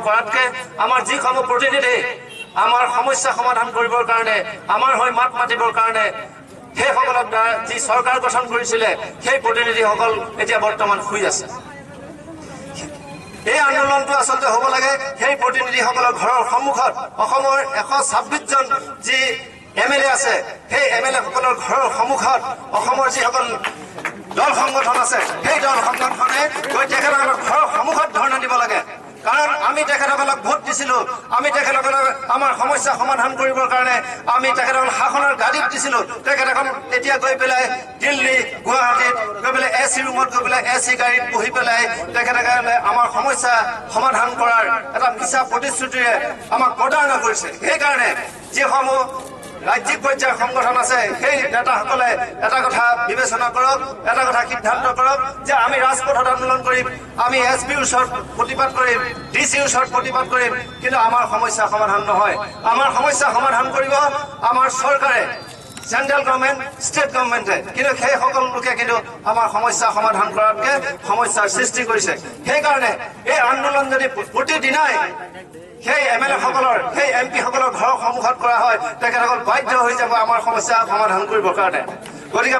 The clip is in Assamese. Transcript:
কৰাতকে আমাৰ যিসমূহ প্ৰতিনিধি আমাৰ সমস্যা সমাধান কৰিবৰ কাৰণে আমাৰ হৈ মাত মাতিবৰ কাৰণে সেইসকলক যি চৰকাৰ গঠন কৰিছিলে সেই প্ৰতিনিধিসকল এতিয়া বৰ্তমান শুই আছে। এই আন্দোলনটো আচলতে হ'ব লাগে সেই প্ৰতিনিধিসকলৰ ঘৰৰ সন্মুখত অসমৰ 126 জন যি MLA আছে সেই MLA সকলৰ ঘৰৰ সন্মুখত অসমৰ যিসকল দল সংগঠন আছে সেই দল সংগঠনে গৈ তেখেতসকলৰ ঘৰৰ সন্মুখত ধৰ্ণা দিব লাগে। কাৰণ আমি তেখেতসকলক ভোট দিছিলো, আমি তেখেতসকলক আমাৰ সমস্যা সমাধান কৰিবৰ কাৰণে আমি তেখেতসকল শাসনৰ গাদীত দিছিলো। তেখেতসকল এতিয়া গৈ পেলাই দিল্লী গুৱাহাটীত গৈ পেলাই AC ৰুমত গৈ পেলাই AC গাড়ীত বহি পেলাই তেখেতসকলে আমাৰ সমস্যা সমাধান কৰাৰ এটা মিছা প্ৰতিশ্ৰুতিৰে আমাক প্ৰতাৰণা কৰিছে। সেইকাৰণে যিসমূহ ৰাজ্যিক পৰ্যায়ৰ সংগঠন আছে সেই নেতাসকলে এটা কথা বিবেচনা কৰক, এটা কথা সিদ্ধান্ত কৰক যে আমি ৰাজপথত আন্দোলন কৰিম, আমি SPৰ ওচৰত প্ৰতিবাদ কৰিম, DCৰ ওচৰত প্ৰতিবাদ কৰিম, কিন্তু আমাৰ সমস্যা সমাধান নহয়। আমাৰ সমস্যা সমাধান কৰিব আমাৰ চৰকাৰে, চেন্ট্ৰেল গভৰ্ণমেণ্ট, ষ্টেট গভৰ্ণমেণ্টে, কিন্তু সেইসকল লোকে কিন্তু আমাৰ সমস্যা সমাধান কৰাতকে সমস্যাৰ সৃষ্টি কৰিছে। সেইকাৰণে এই আন্দোলন যদি প্ৰতিদিনাই সেই MLA সকলৰ, সেই MP সকলৰ ঘৰৰ সন্মুখত কৰা হয় তেখেতসকল বাধ্য হৈ যাব আমাৰ সমস্যা সমাধান কৰিবৰ কাৰণে। গতিকে